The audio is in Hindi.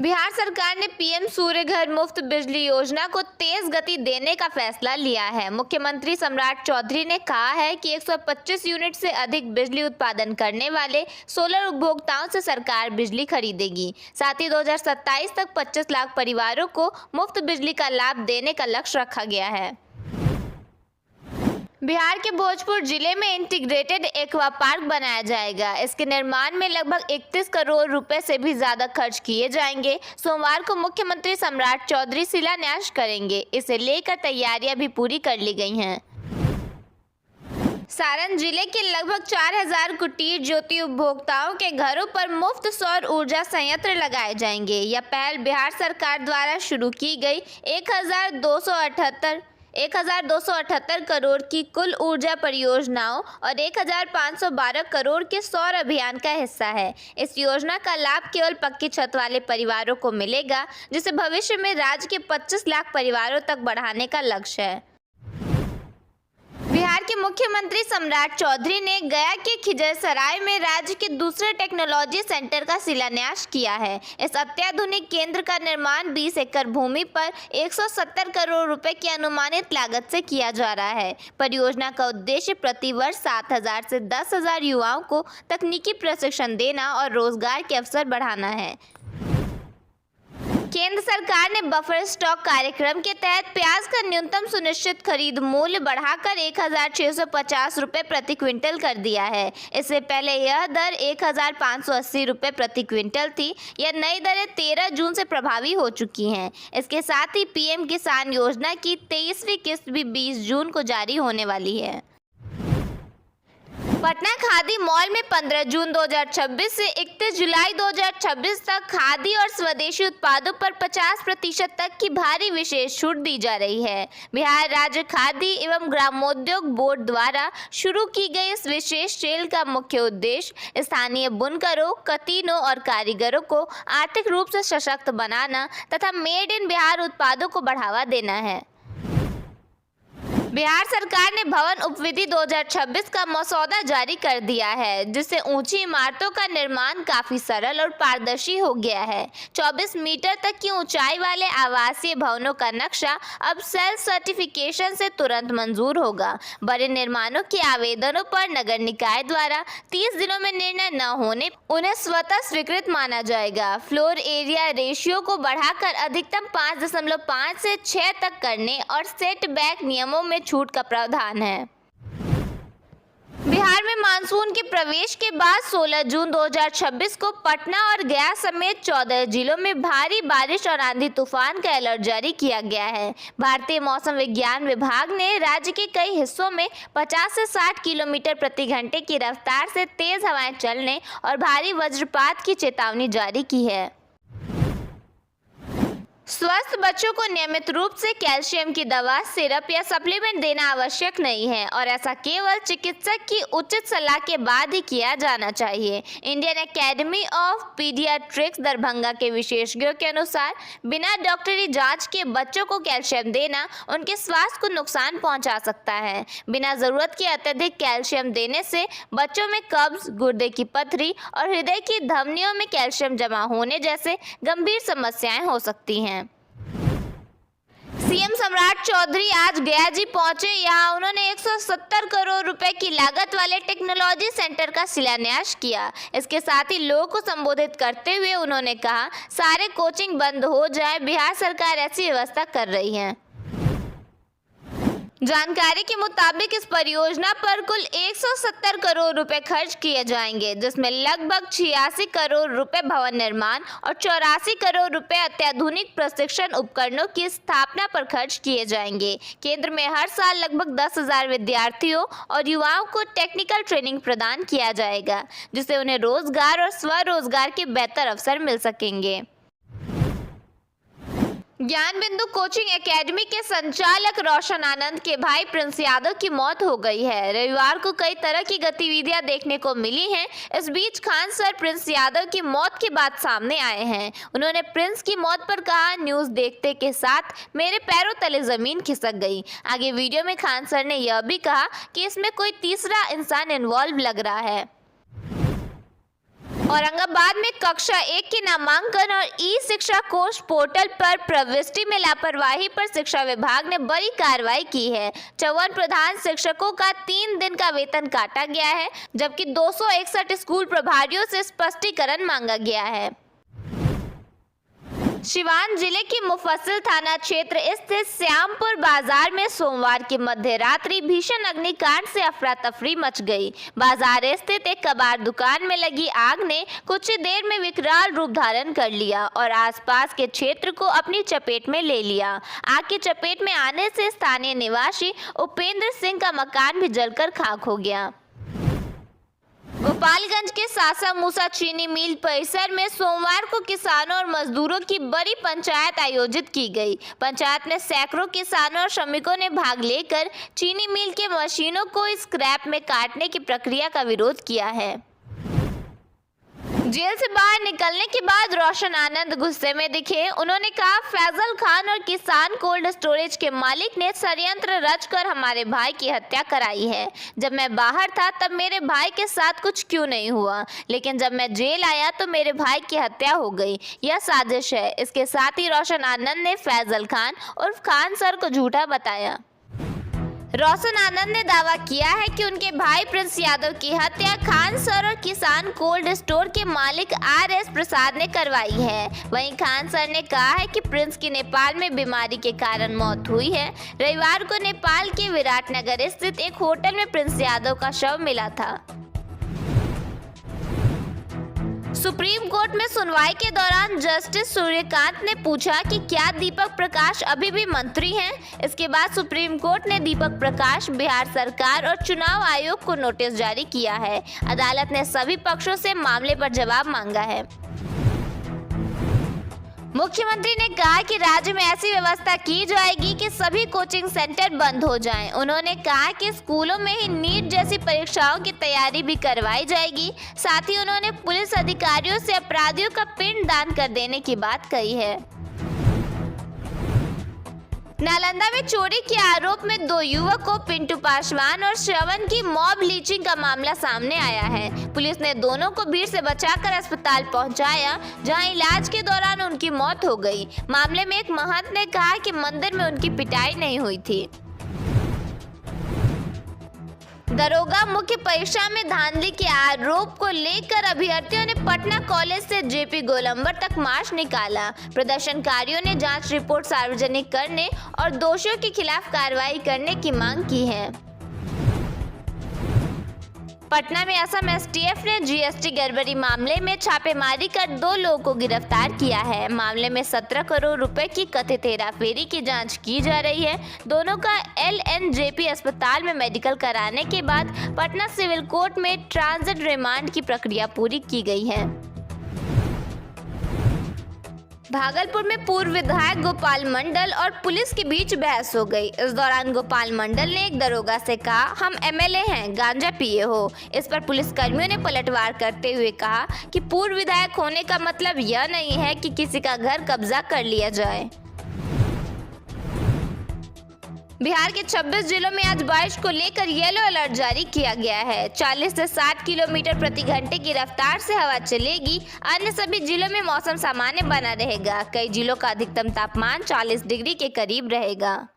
बिहार सरकार ने पीएम सूर्य घर मुफ्त बिजली योजना को तेज गति देने का फैसला लिया है। मुख्यमंत्री सम्राट चौधरी ने कहा है कि 125 यूनिट से अधिक बिजली उत्पादन करने वाले सोलर उपभोक्ताओं से सरकार बिजली खरीदेगी। साथ ही 2027 तक 25 लाख परिवारों को मुफ्त बिजली का लाभ देने का लक्ष्य रखा गया है। बिहार के भोजपुर जिले में इंटीग्रेटेड एक्वा पार्क बनाया जाएगा। इसके निर्माण में लगभग 31 करोड़ रुपए से भी ज्यादा खर्च किए जाएंगे। सोमवार को मुख्यमंत्री सम्राट चौधरी शिलान्यास करेंगे। इसे लेकर तैयारियां भी पूरी कर ली गई हैं। सारण जिले के लगभग 4000 कुटीर ज्योति उपभोक्ताओं के घरों पर मुफ्त सौर ऊर्जा संयंत्र लगाए जाएंगे। यह पहल बिहार सरकार द्वारा शुरू की गई 1278 करोड़ की कुल ऊर्जा परियोजनाओं और 1512 करोड़ के सौर अभियान का हिस्सा है। इस योजना का लाभ केवल पक्की छत वाले परिवारों को मिलेगा, जिसे भविष्य में राज्य के 25 लाख परिवारों तक बढ़ाने का लक्ष्य है। बिहार के मुख्यमंत्री सम्राट चौधरी ने गया के खिजरसराय में राज्य के दूसरे टेक्नोलॉजी सेंटर का शिलान्यास किया है। इस अत्याधुनिक केंद्र का निर्माण 20 एकड़ भूमि पर 170 करोड़ रुपए की अनुमानित लागत से किया जा रहा है। परियोजना का उद्देश्य प्रतिवर्ष 7000 से 10,000 युवाओं को तकनीकी प्रशिक्षण देना और रोजगार के अवसर बढ़ाना है। केंद्र सरकार ने बफर स्टॉक कार्यक्रम के तहत प्याज का न्यूनतम सुनिश्चित खरीद मूल्य बढ़ाकर 1650 रुपये प्रति क्विंटल कर दिया है। इससे पहले यह दर 1580 रुपये प्रति क्विंटल थी। यह नई दरें 13 जून से प्रभावी हो चुकी हैं। इसके साथ ही पीएम किसान योजना की 23वीं किस्त भी 20 जून को जारी होने वाली है। पटना खादी मॉल में 15 जून 2026 से 31 जुलाई 2026 तक खादी और स्वदेशी उत्पादों पर 50% तक की भारी विशेष छूट दी जा रही है। बिहार राज्य खादी एवं ग्रामोद्योग बोर्ड द्वारा शुरू की गई इस विशेष सेल का मुख्य उद्देश्य स्थानीय बुनकरों, कतीनों और कारीगरों को आर्थिक रूप से सशक्त बनाना तथा मेड इन बिहार उत्पादों को बढ़ावा देना है। बिहार सरकार ने भवन उपविधि 2026 का मसौदा जारी कर दिया है, जिससे ऊंची इमारतों का निर्माण काफी सरल और पारदर्शी हो गया है। 24 मीटर तक की ऊंचाई वाले आवासीय भवनों का नक्शा अब सेल्फ सर्टिफिकेशन से तुरंत मंजूर होगा। बड़े निर्माणों के आवेदनों पर नगर निकाय द्वारा 30 दिनों में निर्णय न होने उन्हें स्वतः स्वीकृत माना जाएगा। फ्लोर एरिया रेशियो को बढ़ाकर अधिकतम 5.5 से 6 तक करने और सेट बैक नियमों में छूट का प्रावधान है। बिहार में मानसून के प्रवेश के बाद 16 जून 2026 को पटना और गया समेत 14 जिलों में भारी बारिश और आंधी तूफान का अलर्ट जारी किया गया है। भारतीय मौसम विज्ञान विभाग ने राज्य के कई हिस्सों में 50 से 60 किलोमीटर प्रति घंटे की रफ्तार से तेज हवाएं चलने और भारी वज्रपात की चेतावनी जारी की है। स्वस्थ बच्चों को नियमित रूप से कैल्शियम की दवा, सिरप या सप्लीमेंट देना आवश्यक नहीं है और ऐसा केवल चिकित्सक की उचित सलाह के बाद ही किया जाना चाहिए। Indian academy of paediatrics Darbhanga के विशेषज्ञों के अनुसार बिना डॉक्टरी जांच के बच्चों को कैल्शियम देना उनके स्वास्थ्य को नुकसान पहुंचा सकता है। बिना जरूरत के अत्यधिक कैल्शियम देने से बच्चों में कब्ज, गुर्दे की पथरी और हृदय की धमनियों में कैल्शियम जमा होने जैसे गंभीर समस्याएं हो सकती हैं। सीएम सम्राट चौधरी आज गया जी पहुंचे। यहाँ उन्होंने 170 करोड़ रुपए की लागत वाले टेक्नोलॉजी सेंटर का शिलान्यास किया। इसके साथ ही लोगों को संबोधित करते हुए उन्होंने कहा, सारे कोचिंग बंद हो जाए, बिहार सरकार ऐसी व्यवस्था कर रही है। जानकारी के मुताबिक इस परियोजना पर कुल 170 करोड़ रुपए खर्च किए जाएंगे, जिसमें लगभग 86 करोड़ रुपए भवन निर्माण और 84 करोड़ रुपए अत्याधुनिक प्रशिक्षण उपकरणों की स्थापना पर खर्च किए जाएंगे। केंद्र में हर साल लगभग 10,000 विद्यार्थियों और युवाओं को टेक्निकल ट्रेनिंग प्रदान किया जाएगा, जिससे उन्हें रोजगार और स्वरोजगार के बेहतर अवसर मिल सकेंगे। ज्ञान बिंदु कोचिंग एकेडमी के संचालक रोशन आनंद के भाई प्रिंस यादव की मौत हो गई है। रविवार को कई तरह की गतिविधियां देखने को मिली हैं। इस बीच खान सर प्रिंस यादव की मौत के बाद सामने आए हैं। उन्होंने प्रिंस की मौत पर कहा, न्यूज देखते के साथ मेरे पैरों तले जमीन खिसक गई। आगे वीडियो में खान सर ने यह भी कहा कि इसमें कोई तीसरा इंसान इन्वॉल्व लग रहा है। औरंगाबाद में कक्षा 1 के नामांकन और ई शिक्षा कोर्स पोर्टल पर प्रविष्टि में लापरवाही पर शिक्षा विभाग ने बड़ी कार्रवाई की है। 54 प्रधान शिक्षकों का 3 दिन का वेतन काटा गया है, जबकि 261 स्कूल प्रभारियों से स्पष्टीकरण मांगा गया है। सिवान जिले के मुफस्सिल थाना क्षेत्र स्थित श्यामपुर बाजार में सोमवार की मध्य रात्रि भीषण अग्निकांड से अफरा तफरी मच गई। बाजार स्थित एक कबाड़ दुकान में लगी आग ने कुछ ही देर में विकराल रूप धारण कर लिया और आसपास के क्षेत्र को अपनी चपेट में ले लिया। आग की चपेट में आने से स्थानीय निवासी उपेंद्र सिंह का मकान भी जलकर खाक हो गया। गोपालगंज के सासा मूसा चीनी मिल परिसर में सोमवार को किसानों और मजदूरों की बड़ी पंचायत आयोजित की गई। पंचायत में सैकड़ों किसानों और श्रमिकों ने भाग लेकर चीनी मिल के मशीनों को स्क्रैप में काटने की प्रक्रिया का विरोध किया है। जेल से बाहर निकलने के बाद रोशन आनंद गुस्से में दिखे। उन्होंने कहा, फैजल खान और किसान कोल्ड स्टोरेज के मालिक ने षड्यंत्र रचकर हमारे भाई की हत्या कराई है। जब मैं बाहर था तब मेरे भाई के साथ कुछ क्यों नहीं हुआ, लेकिन जब मैं जेल आया तो मेरे भाई की हत्या हो गई। यह साजिश है। इसके साथ ही रोशन आनंद ने फैजल खान उर्फ खान सर को झूठा बताया। रोशन आनंद ने दावा किया है कि उनके भाई प्रिंस यादव की हत्या खान सर और किसान कोल्ड स्टोर के मालिक RS प्रसाद ने करवाई है। वहीं खान सर ने कहा है कि प्रिंस की नेपाल में बीमारी के कारण मौत हुई है। रविवार को नेपाल के विराटनगर स्थित एक होटल में प्रिंस यादव का शव मिला था। सुप्रीम कोर्ट में सुनवाई के दौरान जस्टिस सूर्यकांत ने पूछा कि क्या दीपक प्रकाश अभी भी मंत्री हैं। इसके बाद सुप्रीम कोर्ट ने दीपक प्रकाश, बिहार सरकार और चुनाव आयोग को नोटिस जारी किया है। अदालत ने सभी पक्षों से मामले पर जवाब मांगा है। मुख्यमंत्री ने कहा कि राज्य में ऐसी व्यवस्था की जाएगी कि सभी कोचिंग सेंटर बंद हो जाएं। उन्होंने कहा कि स्कूलों में ही नीट जैसी परीक्षाओं की तैयारी भी करवाई जाएगी। साथ ही उन्होंने पुलिस अधिकारियों से अपराधियों का पिंड दान कर देने की बात कही है। नालंदा में चोरी के आरोप में 2 युवकों पिंटू पासवान और श्रवण की मॉब लीचिंग का मामला सामने आया है। पुलिस ने दोनों को भीड़ से बचाकर अस्पताल पहुंचाया, जहां इलाज के दौरान उनकी मौत हो गई। मामले में एक महंत ने कहा कि मंदिर में उनकी पिटाई नहीं हुई थी। दरोगा मुख्य परीक्षा में धांधली के आरोप को लेकर अभ्यर्थियों ने पटना कॉलेज से JP गोलंबर तक मार्च निकाला। प्रदर्शनकारियों ने जांच रिपोर्ट सार्वजनिक करने और दोषियों के खिलाफ कार्रवाई करने की मांग की है। पटना में असम STF ने GST गड़बड़ी मामले में छापेमारी कर 2 लोगों को गिरफ्तार किया है। मामले में 17 करोड़ रुपए की कथित हेराफेरी की जांच की जा रही है। दोनों का LNJP अस्पताल में मेडिकल कराने के बाद पटना सिविल कोर्ट में ट्रांजिट रिमांड की प्रक्रिया पूरी की गई है। भागलपुर में पूर्व विधायक गोपाल मंडल और पुलिस के बीच बहस हो गई। इस दौरान गोपाल मंडल ने एक दरोगा से कहा, हम MLA हैं, गांजा पिए हो। इस पर पुलिसकर्मियों ने पलटवार करते हुए कहा कि पूर्व विधायक होने का मतलब यह नहीं है कि किसी का घर कब्जा कर लिया जाए। बिहार के 26 जिलों में आज बारिश को लेकर येलो अलर्ट जारी किया गया है। 40 से 60 किलोमीटर प्रति घंटे की रफ्तार से हवा चलेगी। अन्य सभी जिलों में मौसम सामान्य बना रहेगा। कई जिलों का अधिकतम तापमान 40 डिग्री के करीब रहेगा।